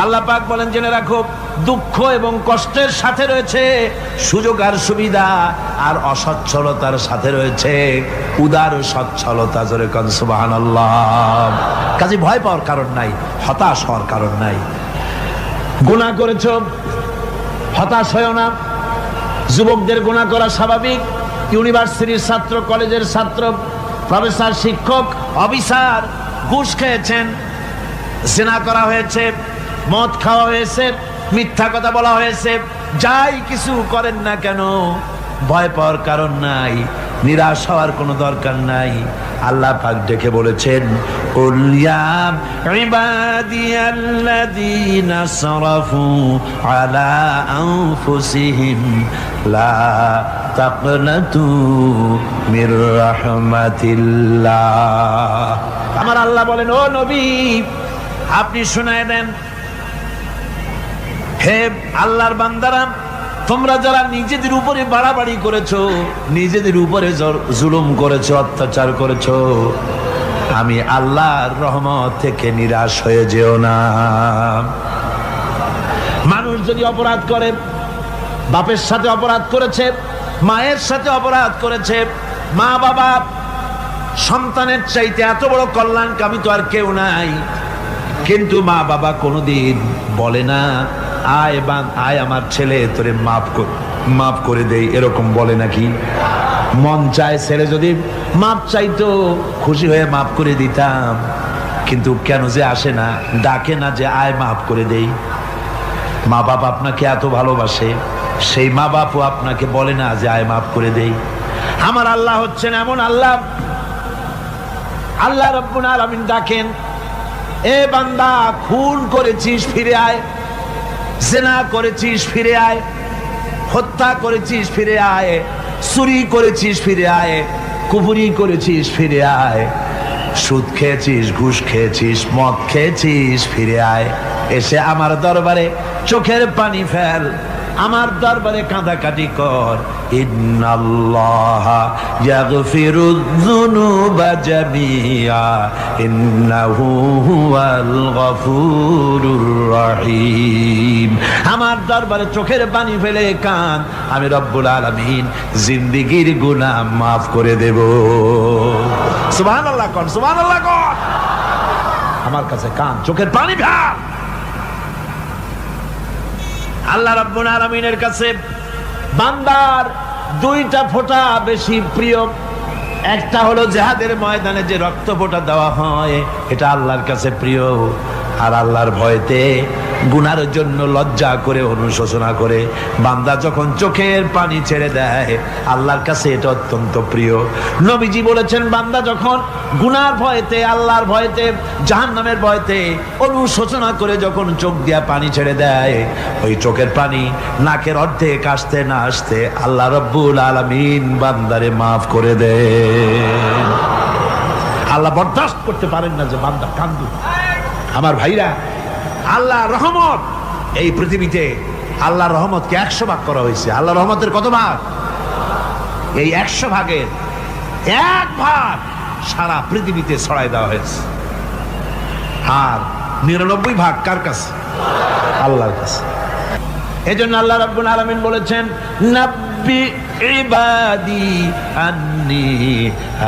আল্লাহ পাক বলেন, জেনে রাখো দুঃখ এবং কষ্টের সাথে রয়েছে সুযোগ আর সুবিধা, আর অসচ্ছলতার সাথে রয়েছে উদার সচ্ছলতা। জোরে কোন সুবহানাল্লাহ। কাজে ভয় পাওয়ার কারণ নাই, হতাশ হওয়ার কারণ নাই। গুনাহ করেছো, হতাশ হয়ো না। যুবকদের গুনাহ করা স্বাভাবিক। ইউনিভার্সিটির ছাত্র, কলেজের ছাত্র, প্রফেসর, শিক্ষক, অফিসার ঘুষ খেয়েছেন, জিনা করা হয়েছে, মদ খাওয়া হয়েছে, মিথ্যা কথা বলা হয়েছে, যাই কিছু করেন না কেন ভয় পাওয়ার কারণ নাই, নিরাশ হওয়ার কোনো দরকার নাই। আল্লাহ পাক ডেকে বলেছেন, কুল ইয়া ইবাদিয়াল্লাযীনা আসরাফু আলা আনফুসিহিম লা তাকনাতু মির রাহমাতিল্লাহ। আমার আল্লাহ বলেন, ও নবী আপনি শুনায় দেন, হে আল্লাহর বান্দারা, তোমরা যারা নিজেদের উপরে বাড়াবাড়ি করেছো, নিজেদের উপরে জুলুম করেছো, অত্যাচার করেছো, আমি আল্লাহর রহমত থেকে নিরাশ হয়ে যেও না। মানুষ যদি অপরাধ করে, বাপের সাথে অপরাধ করেছে, মায়ের সাথে অপরাধ করেছে, মা বাবা সন্তানের চাইতে এত বড় কল্যাণকামী তো আর কেউ নাই, কিন্তু মা বাবা কোনোদিন বলে না আয় আমার ছেলে তোরে মাফ করে দেই, এরকম বলে নাকি? মন চায় ছেলে যদি মাপ চাইতো, খুশি হয়ে মাফ করে দিতাম, কিন্তু কেন যে আসে না, ডাকে না যে আয় মাফ করে দেই। মা বাপ আপনাকে এত ভালোবাসে, সেই মা বাপও আপনাকে বলে না যে আয় মাফ করে দেই। আমার আল্লাহ হচ্ছেন এমন আল্লাহ, আল্লাহ রাব্বুল আলামিন ডাকেন, এ বান্দা খুন করেছিস ফিরে আয়, জিনা করেছিস ফিরে আয়, হত্যা করেছিস ফিরে আয়, চুরি করেছিস ফিরে আয়, কুফরি করেছিস ফিরে আয়, সুদ খেয়েছিস, ঘুষ খেয়েছিস, মদ খেয়েছিস ফিরে আয়, এসে আমার দরবারে চোখের পানি ফেল, আমার দরবারে কাঁদাকাটি কর। ইন্নাল্লাহা ইয়াগফিরুয যুনুবা জামিআ ইন্নাহু হুয়াল গফুরুর রহিম। আমার দরবারে চোখের পানি ফেলে কাঁদ, আমি রব্বুল আলামিন জিন্দেগীর গুনাহ মাফ করে দেব। সুবহানাল্লাহ কর, সুবহানাল্লাহ কর। আমার কাছে কাঁদ, চোখের পানি ফেল। আল্লাহ রাব্বুল আলামিনের কাছে বান্দার দুইটা ফোঁটা বেশি প্রিয়। একটা হলো জিহাদের ময়দানে যে রক্ত ফোঁটা দেওয়া হয়, এটা আল্লাহর কাছে প্রিয়। আর আল্লাহর ভয়তে গুনার জন্য লজ্জা করে, অনুশোচনা করে বান্দা যখন চোখের পানি ছেড়ে দেয়, আল্লাহর কাছে এটা অত্যন্ত প্রিয়। নবীজি বলেছেন, বান্দা যখন গুনার ভয়তে, আল্লাহর ভয়তে, জাহান্নামের ভয়তে অনুশোচনা করে যখন চোখ দিয়া পানি ছেড়ে দেয়, ওই চোখের পানি নাকের অর্ধেক আসতে না আসতে আল্লাহ রাব্বুল আলামিন বান্দারে মাফ করে দেন। আল্লাহ বরদাস্ত করতে পারেন না যে বান্দা কান্দু। আমার ভাইরা, আল্লাহ রহমত, এই পৃথিবীতে আল্লাহর রহমতকে 100 ভাগ করা হয়েছে। আল্লাহ রহমতের কত ভাগ? এই 100 ভাগের 1 ভাগ সারা পৃথিবীতে ছড়াই দেওয়া হয়েছে। আর 99 ভাগ কার কাছে? আল্লাহর কাছে। এজন্য আল্লাহ রাব্বুল আলামিন বলেছেন, নাব্বি ইবাদি আন্নি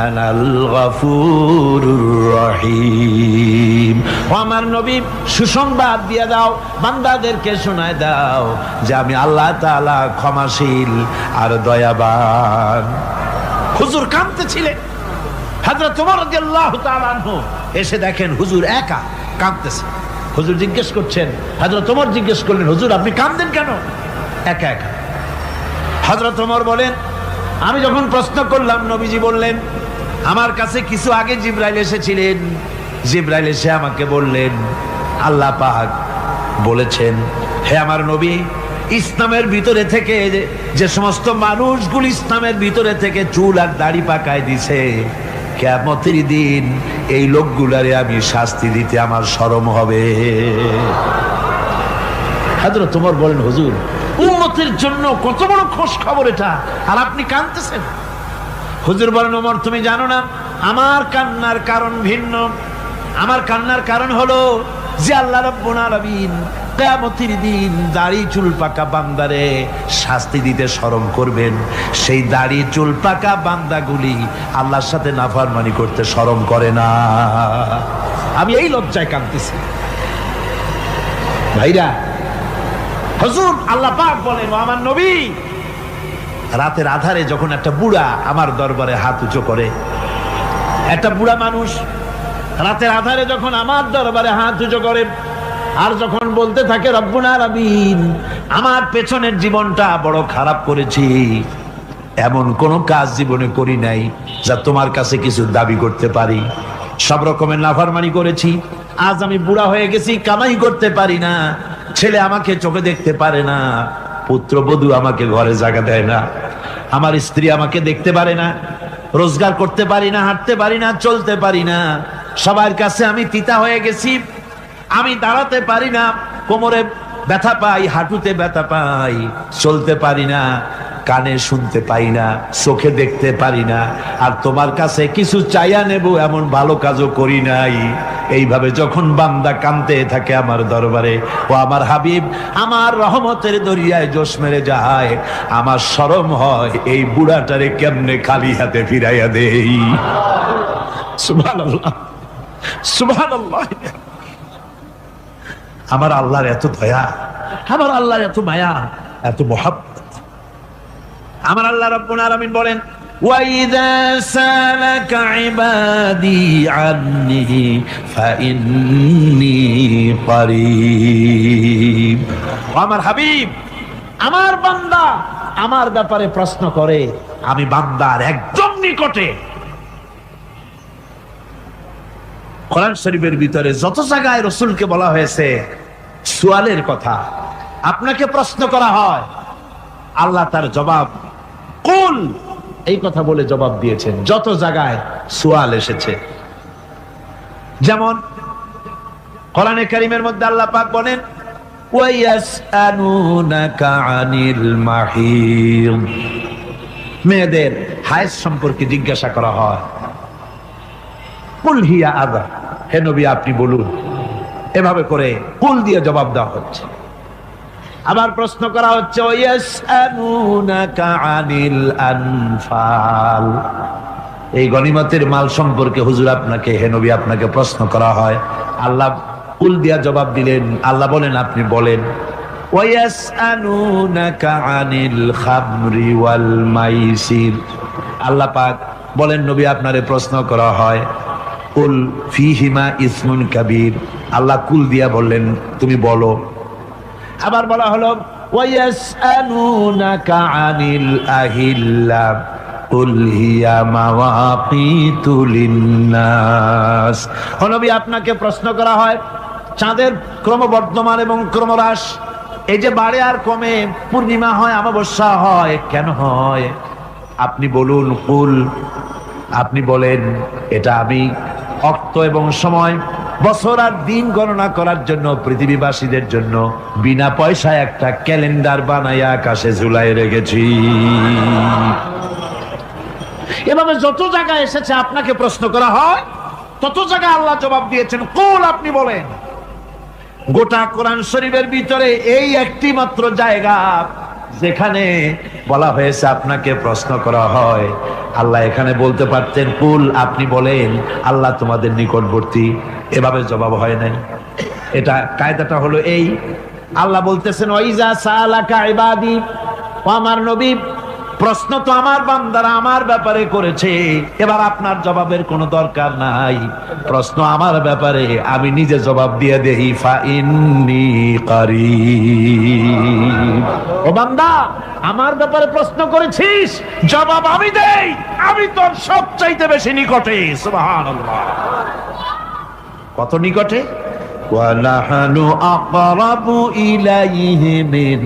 আনাল গফুরুর রহিম। ও আমার নবী, সুসংবাদ দিয়ে দাও, বান্দাদেরকে শোনায় দাও যে আমি আল্লাহ তাআলা ক্ষমাশীল আর দয়াবান। হুজুর কাঁদতেছিলেন, হযরত ওমর রাদিয়াল্লাহু তাআলা আনহু এসে দেখেন হুজুর একা কাঁদতেছে। হুজুর জিজ্ঞেস করছেন, হযরত ওমর জিজ্ঞেস করলেন, হুজুর আপনি কাঁদেন কেন একা একা? হযরত ওমর বলেন, আমি যখন প্রশ্ন করলাম, নবীজি বললেন, আমার কাছে কিছু আগে জিবরাইল এসেছিলেন। জিবরাইল এসে আমাকে বললেন, আল্লাহ পাক বলেছেন, হে আমার নবী, ইসলামের ভিতরে থেকে যে সমস্ত মানুষগুলো ইসলামের ভিতরে থেকে চুল আর দাড়ি পাকায় দিছে, কিয়ামতের দিন এই লোকগুলারে আমি শাস্তি দিতে আমার শরম হবে। হযরত ওমর বলেন, হুজুর উম্মতের জন্য কত বড় খোঁজ খবর এটা, আর আপনি কাঁদতেছেন। হুজুর বলেন, ওমর তুমি জানো না, আমার কান্নার কারণ ভিন্ন। আমার কান্নার কারণ হলো যে আল্লাহ রাব্বুল আলামিন কিয়ামতের দিন দাড়ি চুল পাকা বান্দারে শাস্তি দিতে শরম করবেন, সেই দাড়ি চুল পাকা বান্দাগুলি আল্লাহর সাথে নাফরমানি করতে শরম করে না। আমি এই লজ্জায় কাঁদতেছি ভাইরা। হুজুর আল্লাহ পাক বলেন, ও আমার নবী, রাতের আধারে যখন একটা বুড়া আমার দরবারে হাত উঁচু করে, একটা বুড়া মানুষ রাতের আধারে যখন আমার দরবারে হাত উঁচু করে আর যখন বলতে থাকে রব্বুল আলামিন, আমার পেছনের জীবনটা বড় খারাপ করেছি, এমন কোন কাজ জীবনে করি নাই যা তোমার কাছে কিছু দাবি করতে পারি, সব রকমের নাফরমানি করেছি, আজ আমি বুড়া হয়ে গেছি, কামাই করতে পারি না, ছেলে আমাকে চোখে দেখতে পারে না, পুত্রবধূ আমাকে ঘরে জায়গা দেয় না, আমার স্ত্রী আমাকে দেখতে পারে না, রোজগার করতে পারি না, হাঁটতে পারি না, চলতে পারি না, সবার কাছে আমি তিতা হয়ে গেছি, আমি দাঁড়াতে পারি না, কোমরে ব্যথা পাই, হাঁটুতে ব্যথা পাই, চলতে পারি না, কানে শুনতে পাই না, চোখে দেখতে পারি না, আর তোমার কাছে কিছু চাইয়া নেব এমন ভালো কাজও করি নাই। এইভাবে যখন বান্দা কাঁদতে থাকে আমার দরবারে, ও আমার হাবিব আমার রহমতের দরিয়ায় জোশ মেরে যায়, আমার শরম হয় এই বুড়াটারে কেমনে খালি হাতে ফিরাইয়া দেই। সুবহানাল্লাহ, সুবহানাল্লাহ। আমার আল্লাহর এত দয়া, আমার আল্লাহর এত মায়া, এত মহব্বত। আমার আল্লাহ রাব্বুল আলামিন বলেন, وَإِذَا سَأَلَكَ عِبَادِي عَنِّي فَإِنِّي قَرِيبٌ। আমার হাবিব, আমার বান্দা আমার ব্যাপারে প্রশ্ন করে, আমি বান্দার একদম নিকটে। কোরআন শরীফের ভিতরে যত জায়গায় রাসূলকে বলা হয়েছে সুয়ালের কথা, আপনাকে প্রশ্ন করা হয়, আল্লাহ তার জবাব কুল এই কথা বলে জবাব দিয়েছেন। যত জায়গায় সুয়াল এসেছে, যেমন কোরআনে কারীমের মধ্যে আল্লাহ পাক বলেন, ওয়ায়াসআলুনাকা আনিল মাহিদ, মেয়েদের হায়েজ সম্পর্কে জিজ্ঞাসা করা হয়, কুল হিয়া আযা, হে নবী আপনি বলুন। এভাবে করে কুল দিয়ে জবাব দেওয়া হচ্ছে। আবার প্রশ্ন করা হচ্ছে, ওয়ায়াসআলুনাকা আনিল আনফাল, এই গনিমতের মাল সম্পর্কে হুজুর আপনাকে, হে নবী আপনাকে প্রশ্ন করা হয়। আল্লাহ কুল দিয়া জবাব দিলেন, আল্লাহ বলেন আপনি বলেন। ওয়ায়াসআলুনাকা আনিল খামরি ওয়াল মাইসির, আল্লাহ পাক বলেন নবী আপনারে প্রশ্ন করা হয়, কুল ফীহিমা ইসমুন কাবীর, আল্লাহ কুল দিয়া বললেন তুমি বলো। আবার বলা হলো, ওয়ায়াসআলুনাকা আনিল আহিল্লা কুল হিয়া মাওয়াকিতু লিন্নাস, ও নবী আপনাকে প্রশ্ন করা হয় চাঁদের ক্রমবর্ধমান এবং ক্রমহ্রাস, এই যে বাড়ে আর কমে, পূর্ণিমা হয় অমাবস্যা হয়, কেন হয় আপনি বলুন। কুল, আপনি বলেন এটা আমি অক্ত এবং সময়, বছর আর দিন গণনা করার জন্য পৃথিবীবাসীদের জন্য বিনা পয়সায় একটা ক্যালেন্ডার বানাইয়া আকাশে ঝুলাই রেখেছি। এভাবে যত জায়গায় এসেছে আপনাকে প্রশ্ন করা হয়, তত জায়গায় আল্লাহ জবাব দিয়েছেন কুল আপনি বলেন। গোটা কোরআন শরীফের ভিতরে এই একটি মাত্র জায়গা যেখানে বলা হয়েছে আপনাকে প্রশ্ন করা হয়, আল্লাহ এখানে বলতে পারতেন কুল আপনি বলেন, আল্লাহ তোমাদের নিকটবর্তী, এভাবে জবাব হয় নাই। এটা কায়দাটা হলো এই, আল্লাহ বলতেছেন ওয়াইজা সালাকা ইবাদি, ও আমার নবী প্রশ্ন তো আমার বান্দারা আমার ব্যাপারে করেছে, এবার আপনার জবাবের কোনো দরকার নাই, প্রশ্ন আমার ব্যাপারে আমি নিজে জবাব দিয়ে দেই। ফাইন্নী কারীব, ও বান্দা আমার ব্যাপারে প্রশ্ন করেছিস, জবাব আমি দেই, আমি তোর সবচাইতে বেশি নিকটে। সুবহানাল্লাহ, কত নিকটে? ওয়ানাহনু আকরাবু ইলাইহি মিন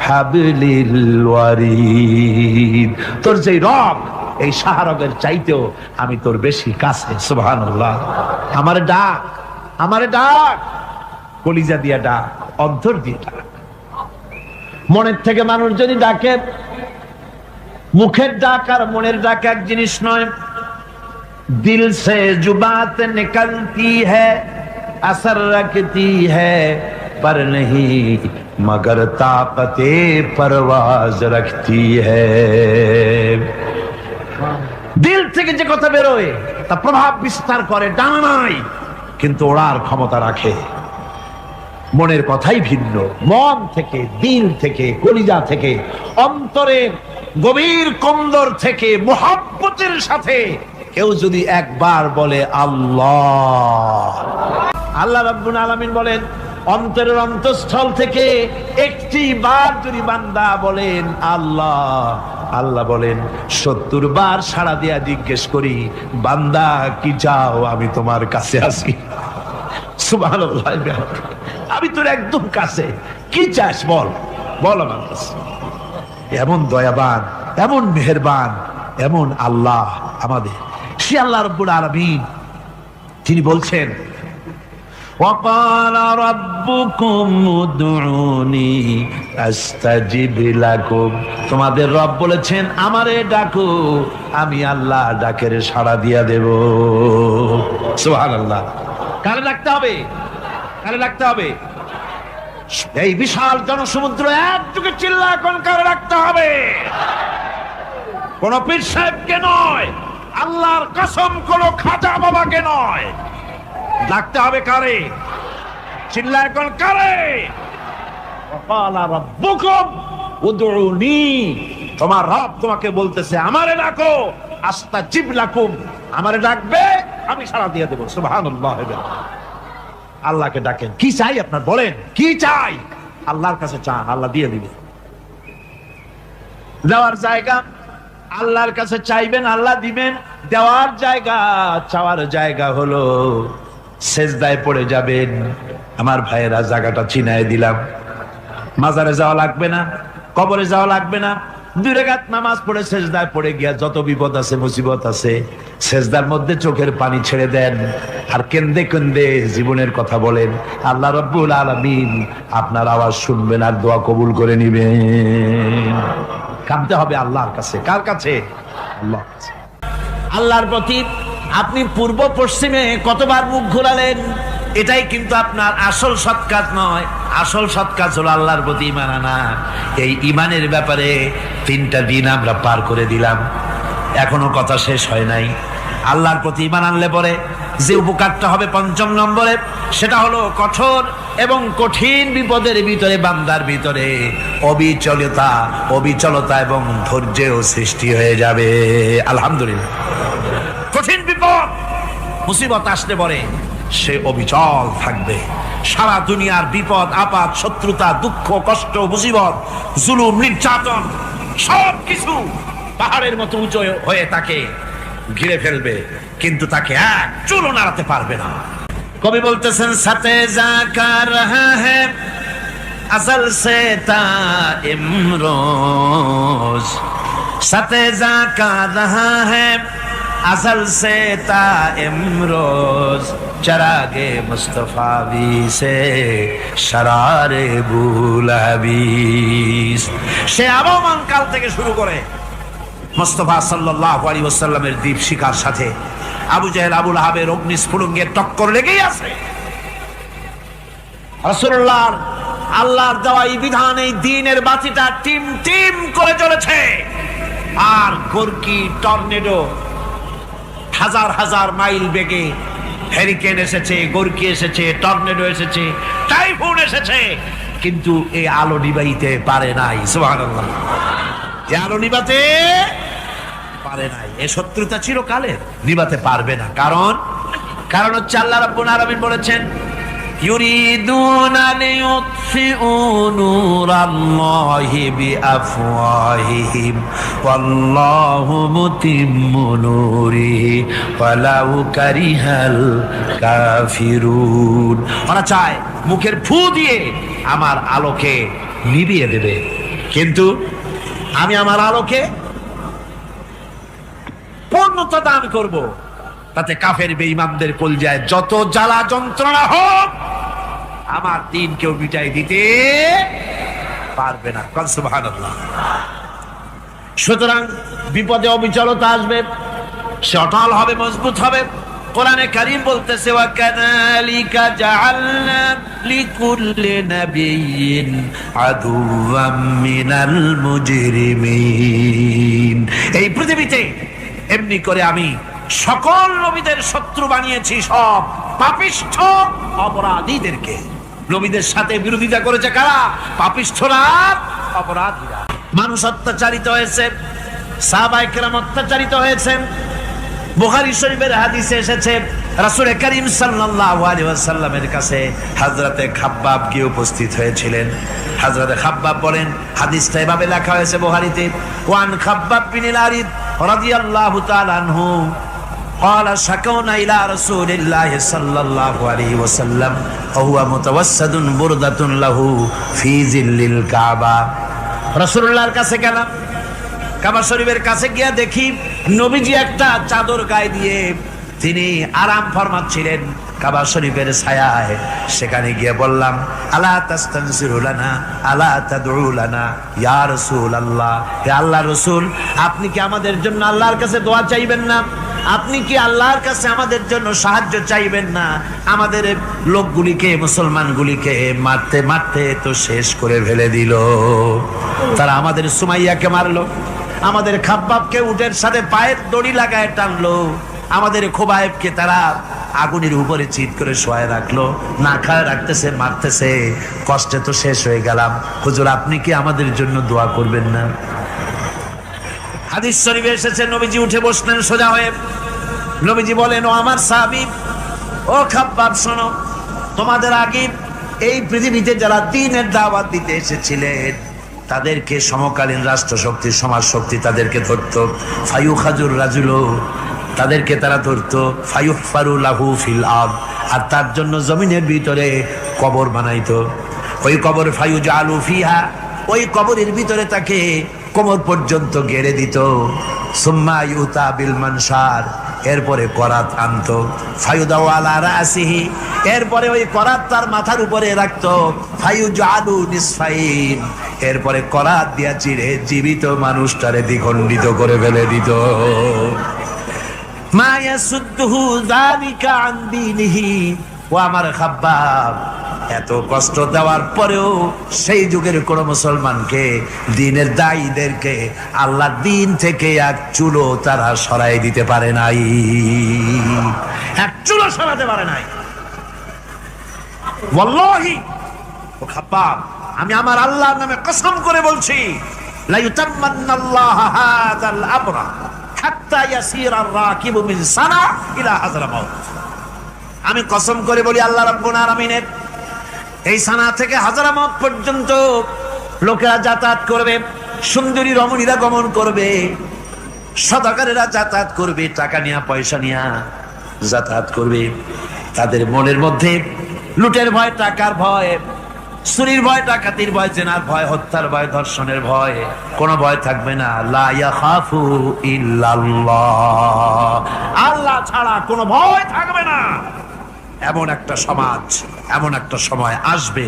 হাবলিল ওয়ারিদ, তোর যে রব এই শাহরগের চাইতেও আমি তোর বেশি কাছে। সুবহানাল্লাহ, আমারে ডাক, আমারে ডাক, কলিজা দিয়া ডাক, অন্তর দিয়ে ডাক। মনের থেকে মানুষ যদি ডাকে, মুখের ডাক আর মনের ডাক এক জিনিস নয়। দিল সে জুবাত নিকলতি হ্যায় असर रखती है पर नहीं मगर ताकते परवाज रखती है। দিল থেকে যে কথা বেরোয় তা প্রভাব বিস্তার করে, ডানা নাই কিন্তু ওড়ার ক্ষমতা রাখে। মনের কথাই ভিন্ন, মন থেকে, দিল থেকে, কলিজা থেকে, অন্তরের গভীর কন্দর থেকে মুহাব্বতের সাথে কেউ যদি একবার বলে আল্লাহ, আল্লাহ রাব্বুল আলামিন বলেন অন্তরের অন্তঃস্থল থেকে একটি বার যদি বান্দা বলেন আল্লাহ, আল্লাহ বলেন 70 বার সাড়া দিয়া জিজ্ঞেস করি বান্দা কি চাও, আমি তোমার কাছে আছি। সুবহানাল্লাহ, আমি তোর একদম কাছে, কি চাস বল, বল আমার কাছে। এমন দয়াবান, এমন মেহেরবান, এমন আল্লাহ আমাদের। সে আল্লাহ রাব্বুল আলামিন তিনি বলছেন وَقَالَ رَبُّكُمْ উদউনি আস্তাজিব লাকুম, তোমাদের রব বলেছেন আমারে ডাকো, আমি আল্লাহ ডাকের সাড়া দিয়া দেব। সুবহানাল্লাহ। কারে ডাকতে হবে? কারে ডাকতে হবে? এই বিশাল জনসমুদ্র একটুকে চিল্লা কোন কারে ডাকতে হবে? কোন পীর সাহেবকে নয়, আল্লাহর কসম কোন খাজা বাবাকে নয়, ডাকতে হবে কারে? চিল্লায় কোন কারে? ওয়াকালা রাব্বুকুম উদউনি, তোমার রব তোমাকে বলতেছে আমারে ডাকো, আস্তাজিব লাকুম, আমারে ডাকবে আমি সাড়া দিয়ে দেব। সুবহানাল্লাহ। আল্লাহকে ডাকেন, কি চাই আপনার বলেন, কি চাই? আল্লাহর কাছে চান, আল্লাহ দিয়ে দিবে। দেওয়ার জায়গা আল্লাহর কাছে চাইবেন, আল্লাহ দিবেন। দেওয়ার জায়গা, চাওয়ার জায়গা হলো সেজদায় পড়ে যাবেন। আমার ভাইয়েরা জায়গাটা চিনায় দিলাম। মাজারে যাওয়া লাগবে না, কবরে যাওয়া লাগবে না, 2 রাকাত নামাজ পড়ে সেজদায় পড়ে গিয়া যত বিপদ আছে, মুসিবত আছে, সেজদার মধ্যে চোখের পানি ছেড়ে দেন আর কেন্দে কেন্দে জীবনের কথা বলেন। আল্লাহ রাব্বুল আলামিন আপনার আওয়াজ শুনবেন আর দোয়া কবুল করে নিবেন। কাঁদতে হবে আল্লাহর কাছে। কার কাছে? আল্লাহর কাছে। আল্লাহর প্রতি আপনি পূর্ব পশ্চিমে কতবার মুখ ঘোরালেন, এটাই কিন্তু আপনার আসল সৎ কাজ নয়। আসল সৎ কাজ হলো আল্লাহর প্রতি ঈমান আনা। এই ঈমানের ব্যাপারে 3টা দিন আমরা পার করে দিলাম, এখনো কথা শেষ হয় নাই। আল্লাহর প্রতি ঈমান আনলে পরে যে উপকারটা হবে 5ম নম্বরে, সেটা হলো কঠোর এবং কঠিন বিপদের ভিতরে বান্দার ভিতরে অবিচলতা এবং ধৈর্যের সৃষ্টি হয়ে যাবে। আলহামদুলিল্লাহ। কঠিন বিপদ মুসিবত আসলে পরে সে অবিচল থাকবে। সারা দুনিয়ার বিপদ আপদ, শত্রুতা, দুঃখ, কষ্ট, মুসিবত, জুলুম, নির্যাতন সবকিছু পাহাড়ের মতো উঁচু হয়ে তাকে ঘিরে ফেলবে, কিন্তু তাকে এক চুলও নাড়াতে পারবে না। কবি বলতেছেন সাথে জাকা রহা হ্যায় আসল সে তা ইমরোজ, সাথে জাকা রহা হ্যায় আসল সে তা ইমরোজ, চরাগে মুস্তফাবি সে শরারে বুলাবিস। সে আবহমান কাল থেকে শুরু করে মুস্তাফা সাল্লাল্লাহু আলাইহি ওয়াসাল্লামের দীপ শিখার সাথে আবু জাহেল, আবু লাহাবের অগ্নিস্ফুলিঙ্গের টক্কর লেগেই আছে। রাসূলুল্লাহর আল্লাহর দেওয়া এই বিধান, এই দ্বীনের বাতিটা টিম টিম করে চলেছে। আর গোরকি, টর্নেডো, হাজার হাজার মাইল বেগে হেরিকেন এসেছে, গোরকি এসেছে, টর্নেডো এসেছে, টাইফুন এসেছে, কিন্তু এই আলো নিবাইতে পারে নাই। সুবহানাল্লাহ। এই আলো নিবাতে পারে নাই। এই শত্রুতা চিরকালের, নিবাতে পারবে না। কারণ হচ্ছে আল্লাহ রাব্বুল আলামিন বলেছেন ইউরিদুনা লিইউতফিউ নূরাল্লাহি বিআফওয়াহিহিম ওয়াল্লাহু মুতিম্মু নূরিহি ওয়ালাউ কারিহাল কাফিরুন। ওরা চায় মুখের ফু দিয়ে আমার আলোকে নিভিয়ে দেবে, কিন্তু আমি আমার আলোকে পূর্ণতা দান করব, তাতে কাফের বেঈমানদের কলজায় যত জ্বালা যন্ত্রণা হোক আমার দ্বীন কেউ মিটাই দিতে পারবে না। সুবহানাল্লাহ। সুতরাং বিপদে অবিচলতা আসবে, সে অটল হবে, মজবুত হবে, কোরআনে কারীম বলতেছে ওয়া কাযালিকা জাআলনা লিকুল্লি নাবিয়্যিন আদুওয়াম মিনাল মুজরিমিন। এই পৃথিবীতে এমনি করে আমি সকল নবীদের শত্রু বানিয়েছি, সব পাপিষ্ঠ অপরাধীদেরকে। নবীদের সাথে বিরোধিতা করেছে কারা? পাপিষ্ঠরা, অপরাধীরা। মানুষ অত্যাচারিত হয়েছে, সাহাবায়ে কেরাম অত্যাচারিত হয়েছেন। বুখারী শরীফের হাদিসে এসেছে রাসূল করিম সাল্লাল্লাহু আলাইহি ওয়াসাল্লামের কাছে হযরতে খাব্বাব গিয়ে উপস্থিত হয়েছিলেন। হযরতে খাব্বাব বলেন, হাদিসটা এভাবে লেখা হয়েছে বুখারীতে, ওয়ান খাব্বাব বিন আরিদ রাদিয়াল্লাহু তাআলা আনহু قال شكونا إلى رسول الله صلى الله عليه وسلم وهو متوسد بردة له في ظل الكعبة। রাসূলুল্লাহর কাছে গেলাম, কাবা শরীফের কাছে গিয়ে দেখি নবীজি একটা চাদর গায়ে দিয়ে তিনি আরাম ফরমাচ্ছিলেন কাবা শরীফের ছায়ায়। সেখানে গিয়ে বললাম, আলা তাস্তানসিরু লানা আলা তাদউ লানা ইয়া রাসূলুল্লাহ, হে আল্লাহর রাসূল, আপনি কি আমাদের জন্য আল্লাহর কাছে দোয়া চাইবেন না? আপনি কি আল্লাহর কাছে আমাদের জন্য সাহায্য চাইবেন না? আমাদের লোকগুলিকে, মুসলমানগুলিকে মারতে মারতে তো শেষ করে ফেলে দিল। তারা আমাদের সুমাইয়াকে মারলো, আমাদের খাব্বাবকে উটের সাথে পায়ের দড়ি লাগায় টানলো, আমাদের খোবায়েবকে তারা আগুনের উপরে চিৎ করে শোয়ায় রাখলো, না খায় রাখতেছে, মারতেছে। কষ্টে তো শেষ হয়ে গেলাম, হুজুর আপনি কি আমাদের জন্য দোয়া করবেন না? হাদিস শরীফে এসেছে নবীজি উঠে বসলেন সোজা হয়ে। নবীজি বলেন, ও আমার সাহাবী, ও খাব্বাব শোনো, তোমাদের আগে এই পৃথিবীতে যারা দ্বীনের দাওয়াত দিতে এসেছিলেন তাদেরকে সমকালীন রাষ্ট্রশক্তি, সমাজ শক্তি তাদেরকে ধরতো। ফায়ুখাজুর রাজুলো, তাদেরকে তারা ধরতো। ফায়ুহফারু লাহু ফিল আরদ, আর তার জন্য জমিনের ভিতরে কবর বানাইতো। ওই কবর ফায়ুজালু ফিহা, ওই কবরের ভিতরে তাকে কোমর পর্যন্ত গেড়ে দিত। সুম্মা ইউতা বিল মানশার, এরপরে করাত আনতো। ফায়ুদাউ আলা রাসিহি, এরপরে ওই করাত তার মাথার উপরে রাখতো। ফায়ুজালু নিসফাইন, এরপরে করাত দিয়া চিরে জীবিত মানুষটারে দ্বিখণ্ডিত করে ফেলে দিত। মা ইয়াসুদ্দুহু যালিকা আন দীনিহি, ও আমার খাব্বাব, এত কষ্ট দেওয়ার পরেও সেই যুগের কোন মুসলমানকে, দ্বীনের দায়ীদেরকে আল্লাহর দ্বীন থেকে এক চুলো তারা সরাই দিতে পারে নাই, এক চুলো সরাতে পারে নাই। ওয়াল্লাহি, ও খাব্বাব, আমি আমার আল্লাহর নামে কসম করে বলছি, লা ইউতাম্মান্নাল্লাহু হাযাল আমরা হাত্তা ইয়াসিরার রাকিবু মিন সানা ইলা হাযরামাউত। আমি কসম করে বলি, আল্লাহ রাব্বুল আলামিনের এই সানা থেকে হাজারামাউত পর্যন্ত লোকেরা যাতায়াত করবে, সুন্দরী রমণীরা গমন করবে, সদাগরেরা যাতায়াত করবে, টাকা নিয়া পয়সা নিয়া যাতায়াত করবে। তাদের মনের মধ্যে লুটের ভয়, টাকার ভয়, চুরির ভয়, ডাকাতির ভয়, জেনার ভয়, হত্যার ভয়, ধর্ষণের ভয়, কোনো ভয় থাকবে না। লা ইয়াখাফু ইল্লাল্লাহ, আল্লাহ ছাড়া কোনো ভয় থাকবে না। এমন একটা সমাজ, এমন একটা সময় আসবে।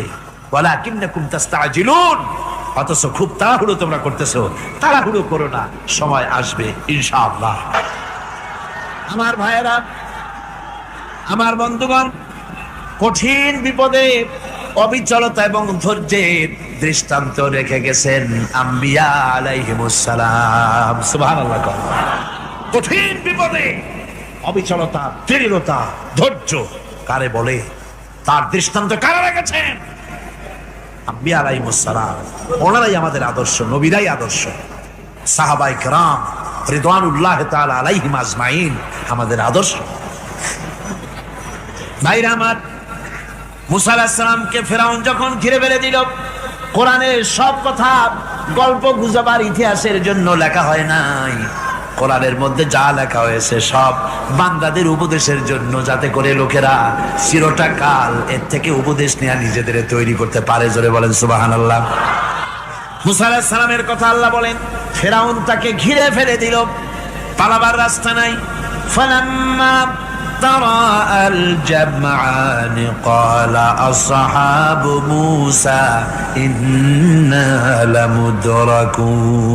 ওয়ালাকিন্নাকুম তাস্তাজিলুন, অথচ খুব তাড়াহুড়ো তোমরা করতেছো। তাড়াহুড়ো করো না, সময় আসবে ইনশাআল্লাহ। আমার ভাইয়েরা, আমার বন্ধুগণ, কঠিন বিপদে অবিচলতা এবং ধৈর্যের দৃষ্টান্ত রেখে গেছেন আম্বিয়া আলাইহিমুস সালাম। সুবহানাল্লাহ। কঠিন বিপদে অবিচলতা, দৃঢ়তা, ধৈর্য কারে বলে, তার দৃষ্টান্ত কারা রেখেছেন? আম্বিয়া আলাইহিমুস সালাম। ওনারাই আমাদের আদর্শ, নবীরাই আদর্শ। সাহাবায়ে কেরাম রিদওয়ানুল্লাহ তাআলা আলাইহিম আজমাইন আমাদের আদর্শ। ভাইরা আমার, মুসা আলাইহিস সালামকে ফেরাউন যখন ঘিরে ফেলে দিল, কোরআনের সব কথা গল্প গুজবার ইতিহাসের জন্য লেখা হয় নাই। কোরআনের মধ্যে যা লেখা হয়েছে সব বান্দাদের উপদেশের জন্য, যাতে করে লোকেরা চিরটা কাল এর থেকে উপদেশ নেওয়া নিজেদের তৈরি করতে পারে। জোরে বলেন সুবহানাল্লাহ। মুসা আলাইহিস সালামের কথা আল্লাহ বলেন, ফেরাউন তাকে ঘিরে ফেলে দিল, পালাবার রাস্তা নাই। ফালাম্মা ترى الجمعان قال أصحاب موسى إنا لمدركون।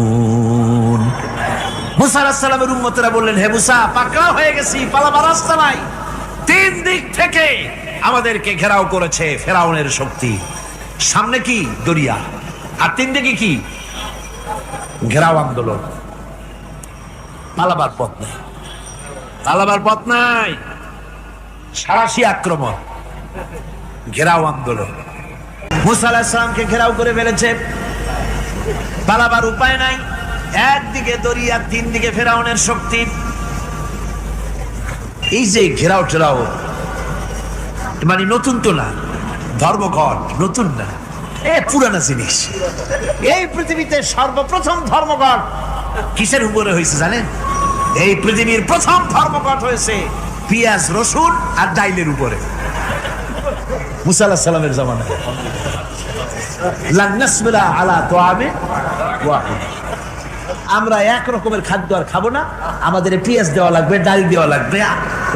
মুসা আলাইহিস সালামের উম্মতেরা বললেন, হে মুসা, পাকড়াও হয়ে গেছি, পালাবার রাস্তা নাই। তিন দিক থেকে আমাদেরকে ঘেরাও করেছে ফেরাউনের শক্তি। সামনে কি দরিয়া, আর তিন দিকে কি ঘেরাও আন্দোলন। পালাবার পথ নাই, পালাবার পথ নাই, সারাশি আক্রমণ, ঘেরাও আন্দোলন। মুসা আলাইহিস সালামকে ঘেরাও করে ফেলেছে, পালাবার উপায় নাই। একদিকে দরিয়া, তিন দিকে ফেরাউনের শক্তি। এই যে ঘেরাও টেরাও মানে নতুন তো না, ধর্মঘট নতুন না, পুরানা জিনিস। এই পৃথিবীতে সর্বপ্রথম ধর্মঘট কিসের উপরে হয়েছে জানেন? এই পৃথিবীর প্রথম ধর্মঘট হয়েছে পেঁয়াজ, রসুন আর ডাইলের উপরে। মুসা আলাইহিস সালামের জামানায় লান নাসবিরা আলা তুআমিন ওয়াহিদ, আমরা এক রকমের খাদ্য আর খাবো না, আমাদের পেঁয়াজ দেওয়া লাগবে, ডাল দেওয়া লাগবে,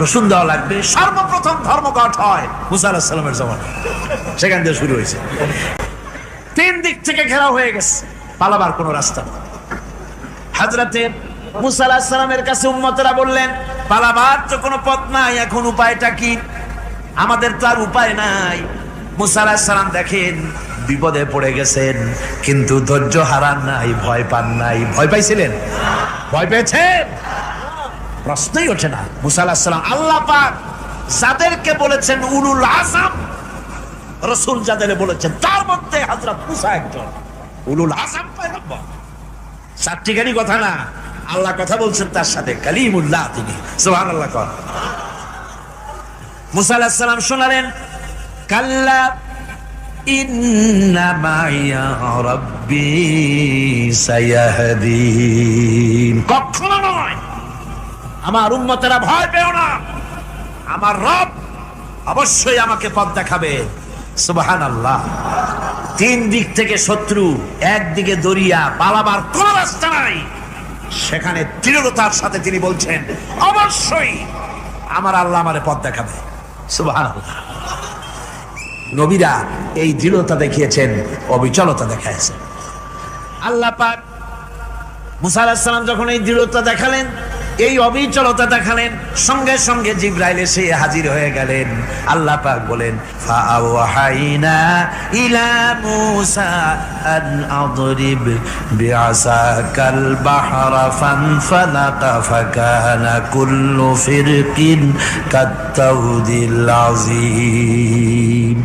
রসুন দেওয়া লাগবে। সর্বপ্রথম ধর্মঘট হয় মুসা আলাইহিস সালামের জামানায়, সেখান থেকে শুরু হয়েছে। তিন দিক থেকে ঘেরাও হয়ে গেছে, পালাবার কোনো রাস্তা নেই। হযরতে মুসা আলাইহিস সালামের কাছে উম্মতেরা বললেন, পালাবার তো কোনো পথ নাই, এখন উপায়টা কি? আমাদের তো আর উপায় নাই। মুসা আলাইহিস সালাম দেখেন বিপদে পড়ে গেছেন, কিন্তু ধৈর্য হারান নাই, ভয় পান নাই। ভয় পাইছিলেন? ভয় পেয়েছেন? প্রশ্নই ওঠে না। মুসা আলাইহিস সালাম আল্লাহ পাক যাদেরকে বলেছেন উলুল আযম, রাসূল যাদের বলেছেন তার মধ্যে হযরত মুসা একজন উলুল আযম পয়গম্বর। চারটিখানি কথা না, আল্লাহ কথা বলছেন তার সাথে, কালিমুল্লাহ তিনি। সুবহানাল্লাহ। কর মুসা আলাইহিস সালাম শোনালেন, কাল্লা ইন্না মাইয়া রাব্বি সায়াহদিন। কখনো নয়, আমার উম্মতেরা ভয় পেও না, আমার রব অবশ্যই আমাকে পথ দেখাবে। সুবহানাল্লাহ। তিন দিক থেকে শত্রু, একদিকে দরিয়া, পালাবার কোন রাস্তা নাই। সেখানে দৃঢ়তার সাথে তিনি বলছেন, অবশ্যই আমার আল্লাহ আমারে পথ দেখাবে। সুবহানাল্লাহ। নবীরা এই দৃঢ়তা দেখিয়েছেন, অবিচলতা দেখাইছেন। আল্লাহ পাক মুসা আলাইহিস সালাম যখন এই দৃঢ়তা দেখালেন, এই অবিচলতা দেখালেন, সঙ্গে সঙ্গে জিবরাইল এসে হাজির হয়ে গেলেন। আল্লাহ পাক বলেন, ফাআওহাইনা ইলা মুসা আন আদরিব বিআসাকাল বাহরা ফানফালাকা ফাকানা কুল্লু ফিরকিন কাত্তাউদিল আযীম।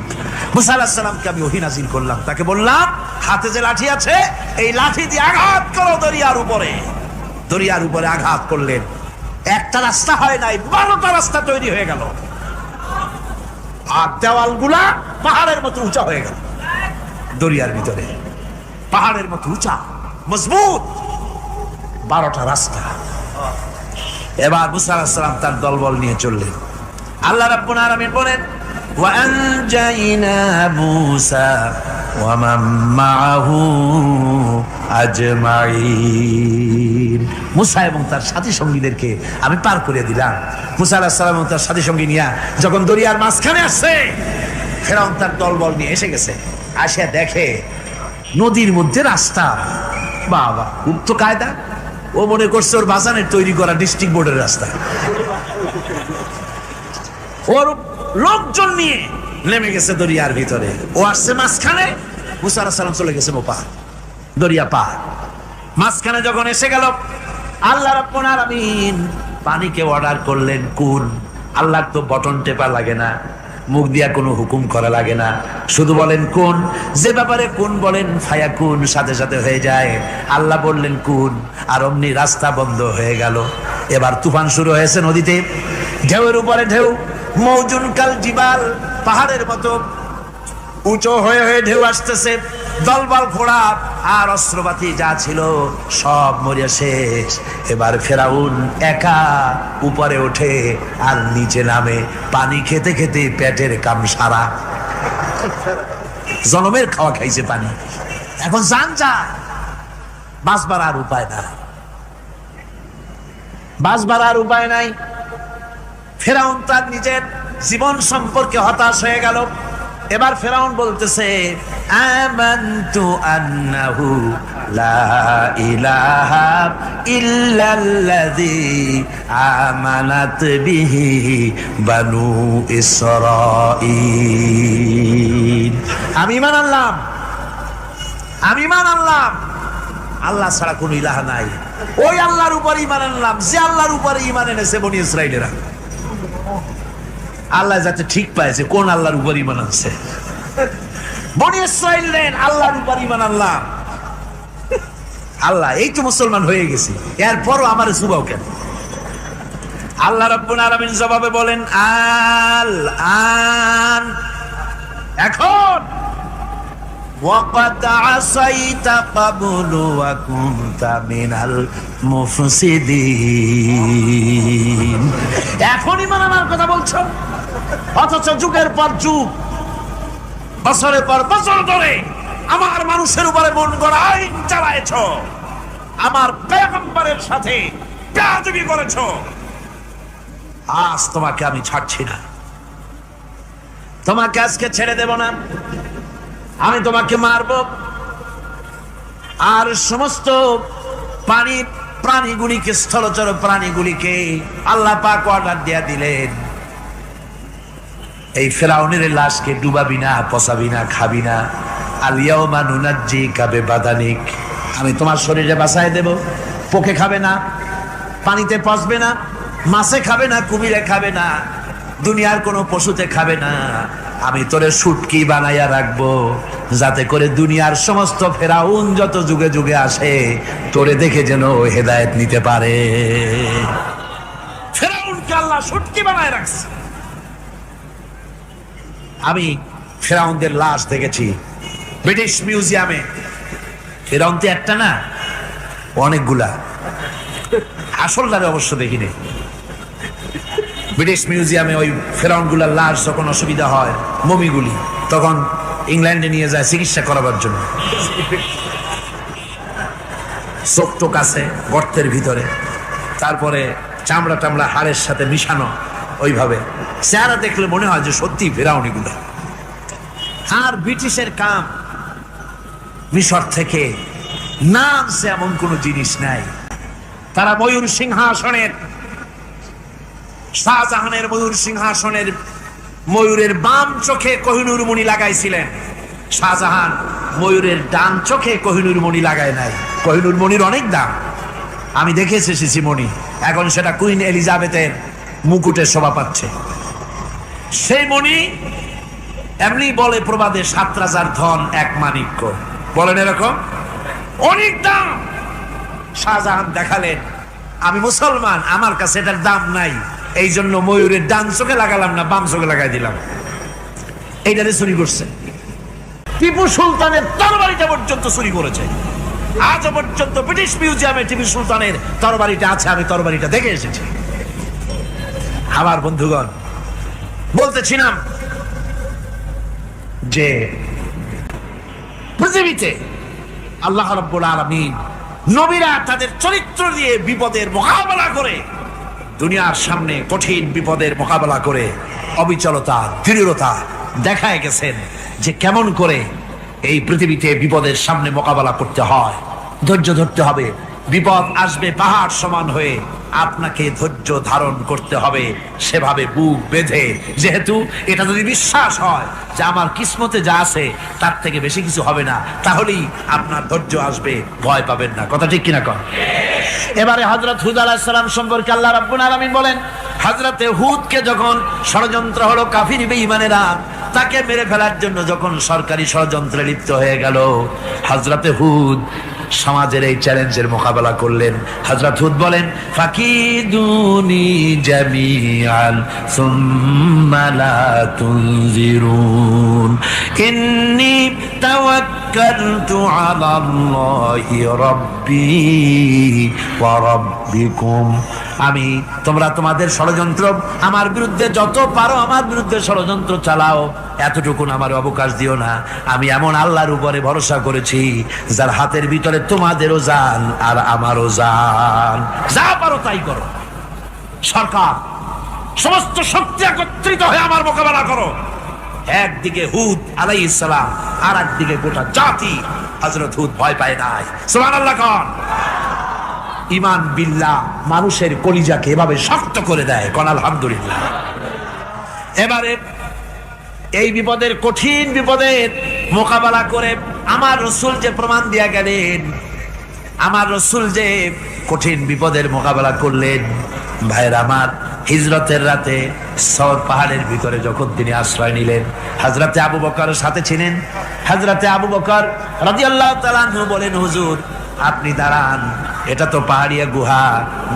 মুসা আলাইহিস সালামকে আমি ওহী নাযিল করলাম, তাকে বললাম হাতে যে লাঠি আছে, এই লাঠি দিয়ে আঘাত করো দরিয়ার উপরে। দরিয়ার উপরে আঘাত করলেন, একটা রাস্তা হয় নাই, 12টা রাস্তা তৈরি হয়ে গেল। আর দেওয়ালগুলা পাহাড়ের মতো উঁচা হয়ে গেল। দরিয়ার ভিতরে পাহাড়ের মতো উঁচা, মজবুত 12টা রাস্তা। এবার মুসা আলাইহিস সালাম তার দলবল নিয়ে চললেন। আল্লাহ রাব্বুল আলামিন বলেন, ওয়া আনজাইনা মুসা ওয়া মান মাআহু আজমাইন। মুসা এবং তার সাথী সঙ্গীদেরকে আমি পার করে দিলাম। মুসা আলাইহিস সালাম এবং তার সাথী সঙ্গী নিয়ে যখন দরিয়ার মাঝখানে আসছে, ফেরাউন তার দলবল নিয়ে এসে গেছে। আসে দেখে নদীর মধ্যে রাস্তা। বাবা, খুব তো কায়দা। ও মনে করছে ওর বাজানের তৈরি করা ডিস্ট্রিক্ট বোর্ডের রাস্তা। ওর লোকজন নিয়ে নেমে গেছে দরিয়ার ভিতরে। ও আসছে মাঝখানে, মুসা আলাইহিস সালাম চলে গেছে ওপার, দরিয়া পার। মাঝখানে যখন এসে গেল, আল্লাহ রাব্বুল আলামিন পানিকে অর্ডার করলেন কুন। আল্লাহর তো বটন টেপা লাগে না, মুখ দিয়া কোনো হুকুম করা লাগে না, শুধু বলেন কুন। যে ব্যাপারে কুন বলেন ফায়াকুন, সাথে সাথে হয়ে যায়। আল্লাহ বললেন কুন, আর অমনি রাস্তা বন্ধ হয়ে গেল। এবার তুফান শুরু হয়েছে নদীতে, ঢেউয়ের উপরে ঢেউ, মৌজুন কাল জিবাল, পাহাড়ের মতো উঁচু হয়ে হয়ে ঢেউ আসতেছে। দলবল ঘোড়া আর অস্ত্রপাতি যা ছিল সব মরিয়া শেষ। এবার ফেরাউন একা উপরে ওঠে আর নিচে নামে, পানি খেতে খেতে পেটের কাম সারা। জনমের খাওয়া খাইছে পানি, এখন জান যা, বাঁচবার আর উপায় নাই, বাঁচবার আর উপায় নাই। ফেরাউন তার নিজের জীবন সম্পর্কে হতাশ হয়ে গেল। এবার ফেরাউন বলতেছে, আমানতু আন্নাহু লা ইলাহা ইল্লাল্লাযী আমানাত বিহি বানু ইসরাঈল। আমি ঈমান আনলাম, আমি ঈমান আনলাম আল্লাহ ছাড়া কোনো ইলাহ নাই। ওই আল্লাহর উপর ঈমান আনলাম যে আল্লাহর উপরে ঈমান এনেছে বনি ইসরাঈলেরা। আল্লাহ যাতে ঠিক পাইছে কোন আল্লাহর উপর ঈমান আনছে। বনি ইসরাঈলের আল্লাহর উপর ঈমান আনলাম। আল্লাহ এই তো মুসলমান হয়ে গেছি, এরপরও আমার সুবাও কেন? আল্লাহ রাব্বুল আলামিন জবাবে বলেন আল আন, এখন ওয়াকাদ আসাইতা ক্বাবলু ওয়া কুনতা মিনাল মুফসিদিন। এখন ঈমান আনার কথা বলছো, অথচ যুগের পর যুগ, বছরের পর বছর ধরে আমার মানুষের উপরে মন গড়া আইন চালায়েছো, আমার পয়গম্বরের সাথে বেয়াদবি করেছো। আজ তোমাকে আমি ছাড়ছি না, তোমাকে আজকে ছেড়ে দেব না, আমি তোমাকে মারব। আর সমস্ত প্রাণীগুলিকে, স্থলচর প্রাণীগুলিকে আল্লাহ পাক অর্ডার দিয়া দিলেন, এই ফেরাউনের লাশকে ডুবাবি না, পচাবি না, খাবি না। আল ইয়াউমা নুনাজ্জিকা বিবাদানিক, আমি তোমার শরীরে বাঁচায় দেব। পোকে খাবে না, পানিতে পচবে না, মাছে খাবে না, কুমিরে খাবে না, দুনিয়ার কোনো পশুতে খাবে না। আমি তোরে শুটকি বানাইয়া রাখবো, যাতে করে দুনিয়ার সমস্ত ফেরাউন যত যুগে যুগে আসে তোরে দেখে যেন হেদায়েত নিতে পারে। ফেরাউনকে আল্লাহ শুটকি বানায় রাখছে। আমি ফেরাউনদের লাশ দেখেছি ব্রিটিশ মিউজিয়ামে। ফেরাউন তো একটা না, অনেকগুলা। আসলটারে অবশ্য দেখিনি। ব্রিটিশ মিউজিয়ামে ওই ফেরাউনগুলার লাশ যখন অসুবিধা হয়, মমিগুলি, তখন ইংল্যান্ডে নিয়ে যায় চিকিৎসা করাবার জন্য। চোখ টোক আছে গর্তের ভিতরে, তারপরে চামড়া টামড়া হাড়ের সাথে মিশানো, ওইভাবে চেহারা দেখলে মনে হয় যে সত্যি ফেরাউনিগুলো। আর ব্রিটিশের কাম, মিশর থেকে না আনছে এমন কোনো জিনিস নাই। তারা ময়ূর সিংহাসনের, শাহজাহানের ময়ূর সিংহাসনের ময়ূরের বাম চোখে কোহিনূর মণি লাগাইছিলেন। শাহজাহান ময়ূরের ডান চোখে কোহিনূর মণি লাগায় নাই। কোহিনূর মণির অনেক দাম, আমি দেখে এসেছি মণি। এখন সেটা কুইন এলিজাবেথের মুকুটে শোভা পাচ্ছে। সেই মণি এমনি বলে প্রবাদে ৭ রাজার ধন এক মানিক্য, বলেন এরকম, অনেক দাম। শাহজাহান দেখালেন আমি মুসলমান, আমার কাছে এটার দাম নাই, এই জন্য ময়ূরের ডান চোখে লাগালাম না, বাম চোখে লাগাই দিলাম। এইটারে চুরি করছে। টিপু সুলতানের তরবারিটা পর্যন্ত চুরি করেছে। আজ পর্যন্ত ব্রিটিশ মিউজিয়ামে টিপু সুলতানের তরবারিটা আছে, আমি তরবারিটা দেখে এসেছি। আমার বন্ধুগণ, বলতেছিলাম যে পৃথিবীতে আল্লাহ রাব্বুল আলামিন নবীরা তাদের চরিত্র দিয়ে বিপদের মোকাবেলা করে, দুনিয়ার সামনে কঠিন বিপদের মোকাবেলা করে অবিচলতা, দৃঢ়তা দেখায় গেছেন যে কেমন করে এই পৃথিবীতে বিপদের সামনে মোকাবেলা করতে হয়। ধৈর্য ধরতে হবে, বিপদ আসবে পাহাড় সমান হয়ে, আপনাকে ধৈর্য ধারণ করতে হবে সেভাবে বুক বেঁধে। যেহেতু এটা যদি বিশ্বাস হয় যে আমার কিসমতে যা আছে তার থেকে বেশি কিছু হবে না, তাহলেই আপনার ধৈর্য আসবে, ভয় পাবেন না। কথা ঠিক কিনা কর? এবারে হযরত হুদ আলাইহিস সালাম সম্পর্কে আল্লাহ রাব্বুল আলামিন বলেন, হযরতে হুদকে যখন ষড়যন্ত্র হলো, কাফির বেঈমানেরা তাকে মেরে ফেলার জন্য যখন সরকারি ষড়যন্ত্রে লিপ্ত হয়ে গেল, হযরতে হুদ সমাজের এই চ্যালেঞ্জের মোকাবেলা করলেন। হযরত হুদ বলেন, ফাকিদুনি জামিআন সুম্মা লা তুনজিরুন ইন্নী তাওয়াক্কালতু আলাল্লাহি রাব্বি ওয়া রাব্বিকুম। আমি, তোমরা তোমাদের ষড়যন্ত্র আমার বিরুদ্ধে যত পারো আমার বিরুদ্ধে ষড়যন্ত্র চালাও, এতটুকুন আমার অবকাশ দিও না। আমি এমন আল্লাহর উপরে ভরসা করেছি যার হাতের ভিতরে তোমাদেরও জান আর আমারও জান। যা পারো তাই করো। সরকার, সমস্ত শক্তি একত্রিত হয়ে আমার মোকাবেলা করো। একদিকে হুদ আলাইহিস সালাম, আর একদিকে গোটা জাতি। হযরত হুদ ভয় পায় নাই। সুবহানাল্লাহ কোন। ঈমান বিল্লাহ মানুষের কলিজাকে এভাবে শক্ত করে দেয়, কোন আলহামদুলিল্লাহ। এবারে এই বিপদের, কঠিন বিপদের মোকাবেলা করে আমার রাসূল যে প্রমাণ দিয়া গেলেন, আমার রাসূল যে কঠিন বিপদের মোকাবেলা করলেন, ভাইরা আমার, হিজরতের রাতে সওর পাহাড়ের ভিতরে যখন তিনি আশ্রয় নিলেন, হযরতে আবু বকরের সাথে ছিলেন। হযরতে আবু বকর রাদিয়াল্লাহু তাআলা আনহু বলেন, হুজুর আপনি দাঁড়ান, এটা তো পাহাড়িয়া গুহা,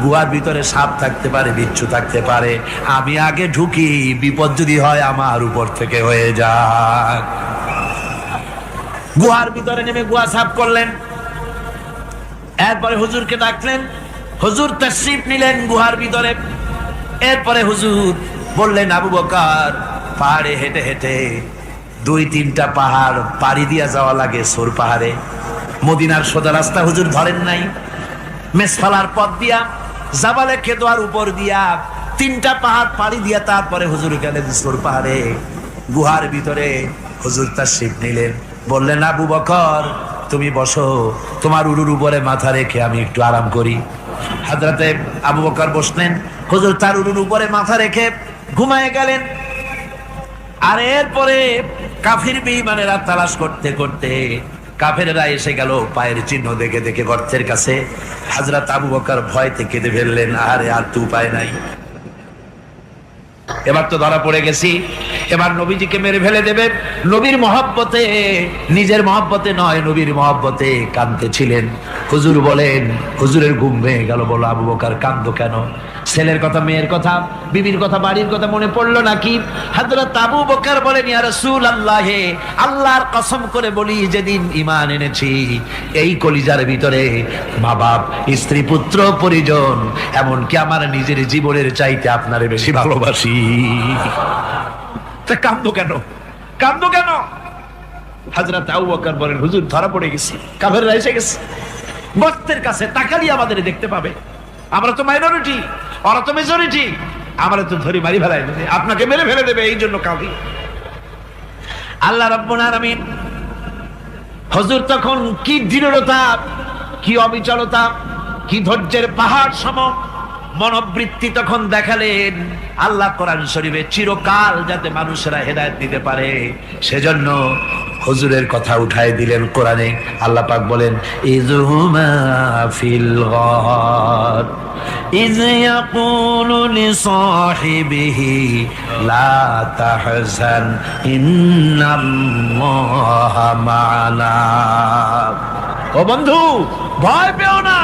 গুহার ভিতরে সাপ থাকতে পারে, বিচ্ছু থাকতে পারে, আমি আগে ঢুকি, বিপদ যদি হয় আমার উপর থেকে হয়ে যাক। গুহার ভিতরে নেমে গুহা সাফ করলেন। এরপরে হুজুরকে ডাকলেন, হুজুর তাশরীফ নিলেন গুহার ভিতরে। এরপরে হুজুর বললেন, আবু বকর, পাহাড়ে হেঁটে হেঁটে 2-3টা পাহাড় পাড়ি দিয়া যাওয়া লাগে সৌর পাহাড়ে। মদিনার সোজা রাস্তা হুজুর ধরেন নাই, মেসফালার পথ দিয়া, জাবালে কেদোয়ার উপর দিয়া 3টা পাহাড় পাড়ি দিয়া তারপরে হুজুর গেলেন সৌর পাহাড়ে। গুহার ভিতরে হুজুর তাশরীফ নিলেন। বললেন, আবু বকর তুমি বসো, তোমার উরুর উপরে মাথা রেখে আমি একটু আরাম করি। হযরতে আবু বকর বসলেন, হুজুর তার উরুর উপরে মাথা রেখে ঘুমায় গেলেন। আর এরপরে কাফির বেঈমানেরা তালাশ করতে করতে কাফেররা এসে গেল পায়ের চিহ্ন দেখে দেখে গর্তের কাছে। হযরত আবু বকর ভয়তে কেঁদে ফেললেন, আরে আর তো উপায় নাই, এবার তো ধরা পড়ে গেছি, এবার নবীজিকে মেরে ফেলে দেবে। নবীর মহব্বতে, নিজের মহব্বতে নয়, নবীর মহব্বতে কাঁদতেছিলেন। হুজুর বলেন, হুজুরের ঘুম ভেঙে গেল। বলো, আবু বকর কাঁদো কেন? ছেলের কথা, মেয়ের কথা, বিবির কথা, বাড়ির কথা মনে পড়লো নাকি? হযরত আবু বকর বলেন, ইয়া রাসূলুল্লাহ, আল্লাহর কসম করে বলি, যেদিন ঈমান এনেছি এই কলিজার ভিতরে মা বাপ, স্ত্রী, পুত্র, পরিজন, এমনকি আমার নিজের জীবনের চাইতে আপনারে বেশি ভালোবাসি। তা কাঁদো কেন? কাঁদো কেন? হযরত আবু বকর বলেন, হুজুর ধরা পড়ে গেছি, কাফেররা এসে গেছে গর্তের কাছে, তাকালি আমাদের দেখতে পাবে, আমরা তো মাইনরিটি, ওরা তো মেজরিটি, আমরা তো ধরি মারি ফেলাই দেবে, আপনাকে মেরে ফেলে দেবে, এই জন্য কাঁদি। আল্লাহ রাব্বুল আলামিন, হুজুর তখন কি দৃঢ়তা, কি অবিচলতা, কি ধৈর্যের পাহাড় সম মনোবৃত্তি তখন দেখালেন। আল্লাহ কোরআন শরীফে চিরকাল যাতে মানুষেরা হেদায়েত নিতে পারে, সেজন্য হুজুরের কথা উঠায় দিলেন কোরআনে। আল্লাহ পাক বলেন, ইযহুমা ফিল গার ইয ইয়াকুলু লিসাহিবিহি লা তাহজান ইন্নাল্লাহা মা'ানা। ও বন্ধু, ভয় পেও না,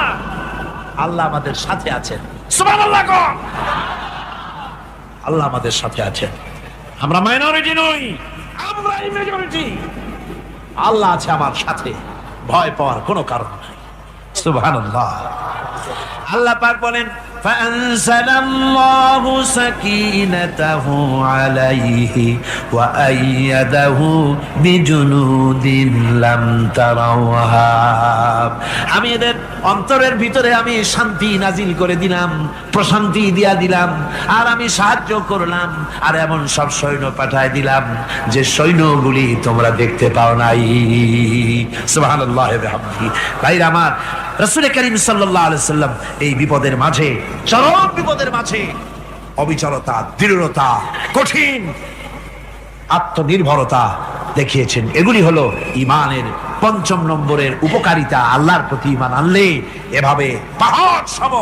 আল্লাহ আমাদের সাথে আছেন। সুবহানাল্লাহ। আল্লাহ আমাদের সাথে আছেন, আমরা মাইনরিটি নই, আমরা মেজরিটি। আল্লাহ আছে আমার সাথে, ভয় পাওয়ার কোনো কারণ নাই। সুবহানাল্লাহ। আল্লাহ পাক বলেন, فأنزلallahu sakinatahu alayhi wa ayyadahu bijunudin lam tarawha। আমি এদের অন্তরের ভিতরে আমি শান্তি নাজিল করে দিলাম, প্রশান্তি দিয়া দিলাম, আর আমি সাহায্য করলাম, আর এমন সব সৈন্য পাঠায় দিলাম যে সৈন্যগুলি তোমরা দেখতে পাও নাই। সুবহানাল্লাহ ওয়া বিহামদিহি। ভাইরা আমার, রাসূল করিম সাল্লাল্লাহু আলাইহি সাল্লাম এই বিপদের মাঝে, চরম বিপদের মাঝে অবিচলতা, দৃঢ়তা, কঠিন আত্মনির্ভরতা দেখিয়েছেন। এগুলি হলো ঈমানের 5ম নম্বরের উপকারিতা। আল্লাহর প্রতি ঈমান আনলে এভাবে পাহাড় সম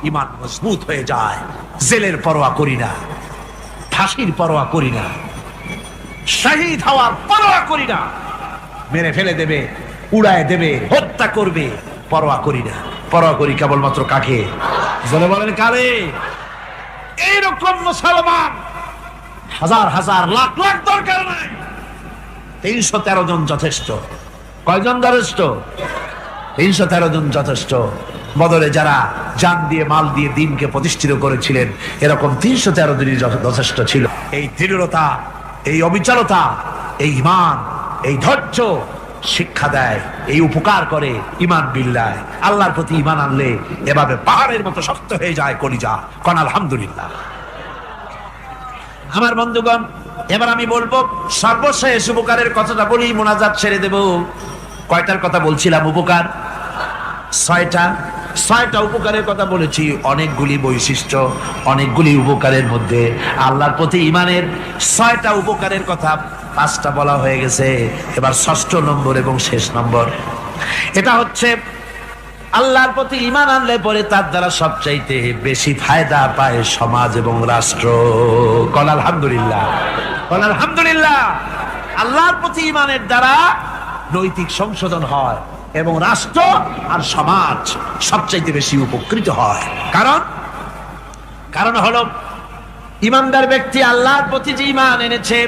ঈমান মজবুত হয়ে যায়। জেলের পরোয়া করি না, ফাঁসির পরোয়া করি না, শহীদ হওয়ার পরোয়া করি না, মেরে ফেলে দেবে, উড়ায় দেবে, হত্যা করবে, পরোয়া করি না। পরোয়া করি কেবলমাত্র কাকে? জোরে বলেন কারে? এইরকম মুসলমান হাজার হাজার লাখ লাখ দরকার নাই, 313 জন যথেষ্ট। কয়জন যথেষ্ট? 313 জন যথেষ্ট। বদরে যারা জান দিয়ে, মাল দিয়ে দ্বীনকে প্রতিষ্ঠিত করেছিলেন, এরকম 313 জনই যথেষ্ট ছিল। এই দৃঢ়তা, এই অবিচলতা, এই ঈমান, এই ধৈর্য শিক্ষা দেয়, এই উপকার করে ঈমান বিল্লাহ। আল্লাহর প্রতি ঈমান আনলে এভাবে পাহাড়ের মতো শক্ত হয়ে যায় কলিজা। কোন আলহামদুলিল্লাহ। আমার বন্ধুগণ, এবার আমি বলবো সর্বশেষ উপকারের কথাটা বলি, মোনাজাত ছেড়ে দেব। কয়টার কথা বলছিলাম? উপকার ছয়টা উপকারের কথা বলেছি। অনেকগুলি বৈশিষ্ট্য, অনেকগুলি উপকারের মধ্যে আল্লাহর প্রতি ঈমানের 6টা উপকারের কথা 5টা বলা হয়ে গেছে। এবার 6ষ্ঠ নম্বর এবং শেষ নম্বর, এটা হচ্ছে আল্লাহর প্রতি ঈমান আনলে পরে তার দ্বারা সবচাইতে বেশি ফায়দা পায় সমাজ এবং রাষ্ট্র। কল আলহামদুলিল্লাহ, কল আলহামদুলিল্লাহ। আল্লাহর প্রতি ঈমানের দ্বারা নৈতিক সংশোধন হয় এবং রাষ্ট্র আর সমাজ সবচাইতে বেশি উপকৃত হয়। কারণ হলো ঈমানদার ব্যক্তি আল্লাহর প্রতি যে ঈমান এনেছে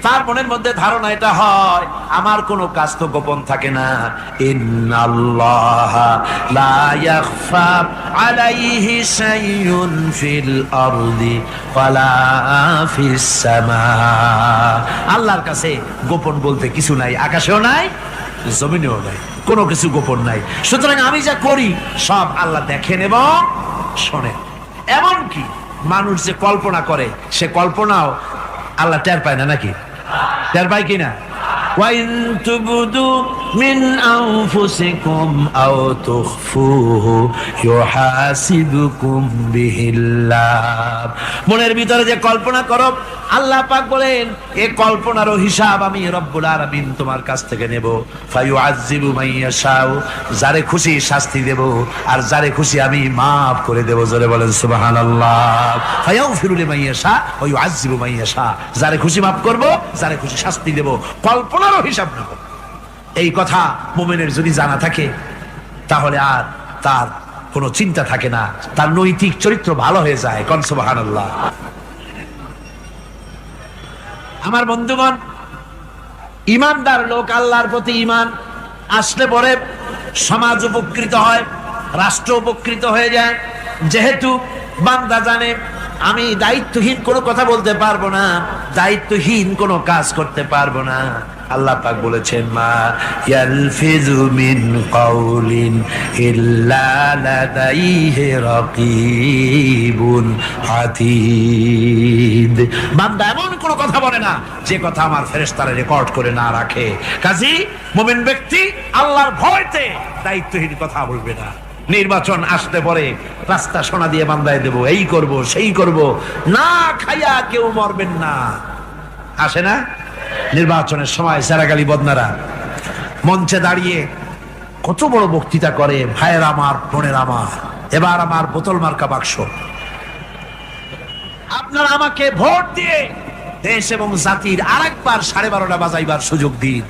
তার মনের মধ্যে ধারণা এটা হয়, আমার কোনো কাজ তো গোপন থাকে না। ইন্নাল্লাহা লা ইয়াখফা আলাইহি শাইউন ফিল আরদি ওয়ালা ফিস সামা। আল্লাহর কাছে গোপন বলতে কিছু নাই, আকাশেও নাই, জমিনেও নাই, কোনো কিছু গোপন নাই। সুতরাং আমি যা করি সব আল্লাহ দেখেন এবং শোনেন। এমনকি মানুষ যে কল্পনা করে সে কল্পনাও আল্লাহ টের পায় না, নাকি টের পায় কিনা? وَإِن تُبْدُوا مِنْ أَنفُسِكُمْ أَوْ تُخْفُوهُ يُحَاسِبْكُم بِهِ اللَّهُ। মনের ভিতরে যে কল্পনা করো, আল্লাহ পাক বলেন এই কল্পনারও হিসাব আমি রব্বুল আলামিন তোমার কাছ থেকে নেব। ফায়ুআযযিবু মাইয়াশাউ, যারে খুশি শাস্তি দেব আর যারে খুশি আমি maaf করে দেব। জোরে বলেন সুবহানাল্লাহ। ফায়াগফিরু লিমাইয়াশা ওয়া ইউআযযিবু মাইয়াশা, যারে খুশি maaf করব, যারে খুশি শাস্তি দেব, কল্পনারও হিসাব নেব। এই কথা মুমিনের যদি জানা থাকে তাহলে আর তার কোনো চিন্তা থাকে না, তার নৈতিক চরিত্র ভালো হয়ে যায়। কোন সুবহানাল্লাহ। আমার বন্ধুগণ, ঈমানদার লোক আল্লাহর প্রতি ঈমান আসলে পরে সমাজ উপকৃত হয়, রাষ্ট্র উপকৃত হয়ে যায়। যেহেতু বান্দা জানে আমি দায়িত্বহীন কোনো কথা বলতে পারবো না, দায়িত্বহীন কোনো কাজ করতে পারবো না। আল্লাহ পাক বলেছেন, মা ইয়ালফিযু মিন কাউলিন ইল্লা লাদাইহি রাকীবুন আতীদ। বান্দা এমন কোনো কথা বলে না যে কথা আমার ফেরেশতারা রেকর্ড করে না রাখে। কাজী মুমিন ব্যক্তি আল্লাহর ভয়তে দায়িত্বহীন কথা বলবে না। নির্বাচন আসতে পরে রাস্তা সোনা দিয়ে বান্দায় দেব, এই করব সেই করব, না খাইয়া কেউ মরবেন না। আসে না নির্বাচনের সময় সেরাগালি বদনারা মঞ্চে দাঁড়িয়ে কত বড় বক্তৃতা করে, ভাইয়ের আমার, বোনের আমার, এবার আমার বোতল মার্কা বাক্স, আপনারা আমাকে ভোট দিয়ে দেশ এবং জাতির আরেকবার 12:30 বাজাইবার সুযোগ দিন।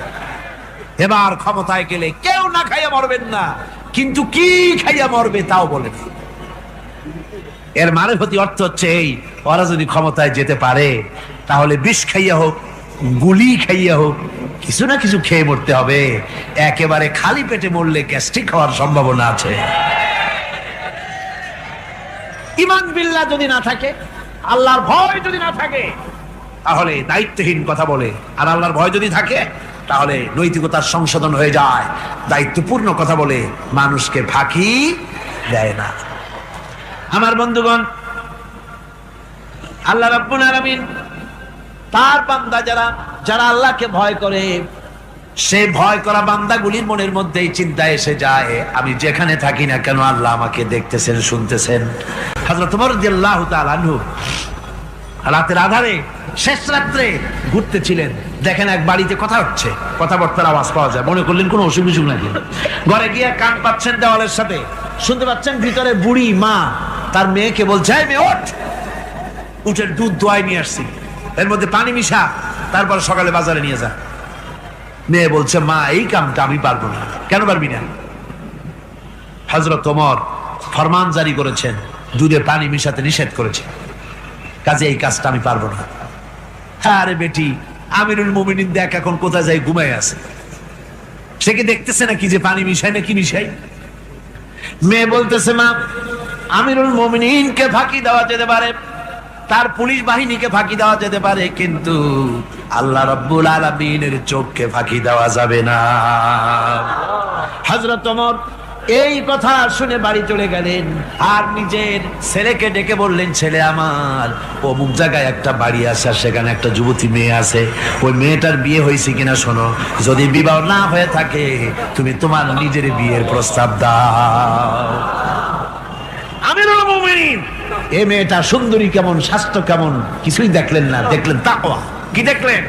এবার ক্ষমতায় গেলে কেউ না খাইয়া মরবেন না, কিন্তু কি খাইয়া মরবে তাও বলেন। এর মানে প্রতি অর্থ হচ্ছে এই, ওরা যদি ক্ষমতায় যেতে পারে তাহলে বিষ খাইয়া হোক, গুলি খাইয়া হোক, কিছু না কিছু খেয়ে মরতে হবে। একেবারে খালি পেটে মরলে গ্যাস্ট্রিক হওয়ার সম্ভাবনা আছে। ঈমান বিল্লাহ যদি না থাকে, আল্লাহর ভয় যদি না থাকে, তাহলে দায়িত্বহীন কথা বলে। আর আল্লাহর ভয় যদি থাকে তাহলে নৈতিকতার সংশোধন হয়ে যায়, দায়িত্বপূর্ণ কথা বলে, মানুষকে ফাঁকি দেয় না। আমার বন্ধুগণ, আল্লাহ রাব্বুল আলামিন তার বান্দা যারা আল্লাহকে ভয় করে, সে ভয় করা বান্দাগুলির মনের মধ্যে চিন্তা এসে যায়, আমি যেখানে থাকি না কেন আল্লাহ আমাকে দেখতেছেন, শুনতেছেন। হযরত ওমর রাদিয়াল্লাহু তাআলা আনহু রাতের আধারে শেষ রাত্রে ঘুরতেছিলেন, দেখেন এক বাড়িতে কথা হচ্ছে, কথাবার্তার আওয়াজ পাওয়া যায়। মনে করলেন কোনো অসুখ বিসুখ নাকি। ঘরে গিয়ে কান পাচ্ছেন দেওয়ালের সাথে, শুনতে পাচ্ছেন ভিতরে বুড়ি মা তার মেয়েকে বলছে, এই মেয়ে ওঠ, উটের দুধ দোয়াই নিয়ে আসছি, এর মধ্যে পানি মিশা, তারপর সকালে বাজারে নিয়ে যা। মেয়ে বলছে, মা এই কামটা আমি পারবো না। কেন পারবি না? হযরত ওমর ফরমান জারি করেছেন, দুধে পানি মিশাতে নিষেধ করেছে, কাজে এই কাজটা আমি পারবো না। আরে বেটি, আমিরুল মুমিনিন দেখ এখন কোথায় যায়, ঘুমায় আছে, সে কি দেখতেছে নাকি যে পানি মিশাই না কি মিশাই? মেয়ে বলতেছে, মা আমিরুল মুমিনিনকে ফাঁকি দেওয়া যেতে পারে, তার পুলিশ বাহিনীকে ফাঁকি দেওয়া যেতে পারে, কিন্তু আল্লাহ রাব্বুল আলামিনের চোখকে ফাঁকি দেওয়া যাবে না। হযরত ওমর এই কথা শুনে বাড়ি চলে গেলেন আর নিজের ছেলেকে ডেকে বললেন, ছেলে আমার, অমুক জায়গায় একটা বাড়ি আছে, আর সেখানে একটা যুবতী মেয়ে আছে, ওই মেয়েটার বিয়ে হয়েছে কিনা শোনো, যদি বিবাহ না হয়ে থাকে তুমি তোমার নিজের বিয়ের প্রস্তাব দাও। আমিরুল মুমিনিন এই মেয়েটা সুন্দরী কেমন, স্বাস্থ্য কেমন কিছুই দেখলেন না, দেখলেন তাকওয়া। কি দেখলেন?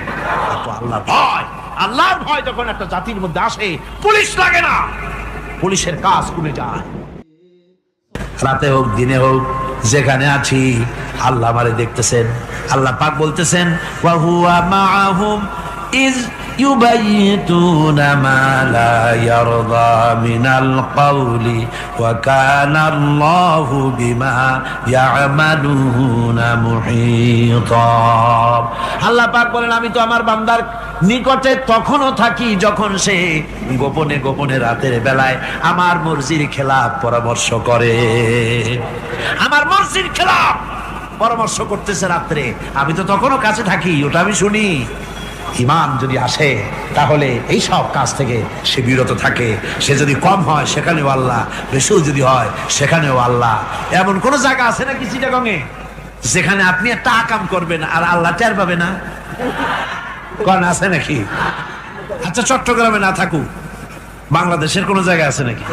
আল্লাহর ভয়। আল্লাহর ভয় যখন একটা জাতির মধ্যে আসে, পুলিশ লাগে না, পুলিশের কাজ করে যায়। রাতে হোক দিনে হোক যেখানে আছি আল্লাহ আমারে দেখতেছেন। আল্লাহ পাক বলতেছেন, ওয়া হুয়া মাআহুম ইজ ইউবাইতুনা মা লা ইয়ারদা মিনাল কওলি ওয়া কানা আল্লাহু বিমা ইয়ামালুনা মুহীতা। আল্লাহ পাক বলেন, আমি তো আমার বান্দার নিকটে তখনও থাকি যখন সে গোপনে গোপনে রাতের বেলায় আমার মর্জির খেলাফ পরামর্শ করে। আমার মর্জির খেলাফ পরামর্শ করতেছে রাত্রে, আমি তো তখনও কাছে থাকি, ওটা আমি শুনি। ইমান যদি আসে তাহলে এই সব কাজ থেকে সে বিরত থাকে। সে যদি কম হয় সেখানেও আল্লাহ, বেশিও যদি হয় সেখানেও আল্লাহ। এমন কোন জায়গা আছে নাকি চিটাগংয়ে যেখানে আপনি একটা আকাম করবেন আর আল্লাহ টের পাবে না? কোন আছে নাকি? আচ্ছা, চট্টগ্রামে না থাকুক, বাংলাদেশের কোন জায়গা আছে নাকি?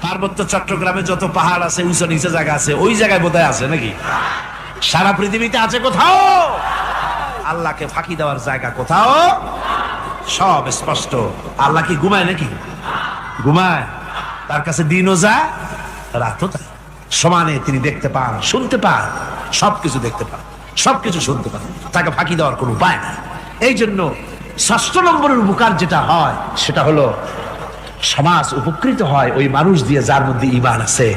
পার্বত্য চট্টগ্রামে যত পাহাড় আছে, উঁচু নিচে জায়গা আছে, ওই জায়গায় বোধহয় আছে নাকি? সারা পৃথিবীতে আছে কোথাও? আল্লাহকে ফাঁকি দেওয়ার জায়গা কোথাও? সব স্পষ্ট। আল্লাহ কি ঘুমায় নাকি? ঘুমায়? তার কাছে দিনও যায় রাতও যায়, সমানে তিনি দেখতে পান, শুনতে পান, সবকিছু দেখতে পান, সবকিছু শুনতে পান। তাকে ফাঁকি দেওয়ার কোনো উপায় নাই। এই জন্য ৬ষ্ঠ নম্বরের উপকার যেটা হয় সেটা হলো সমাজ উপকৃত হয় ওই মানুষ দিয়ে যার মধ্যে ঈমান আছে।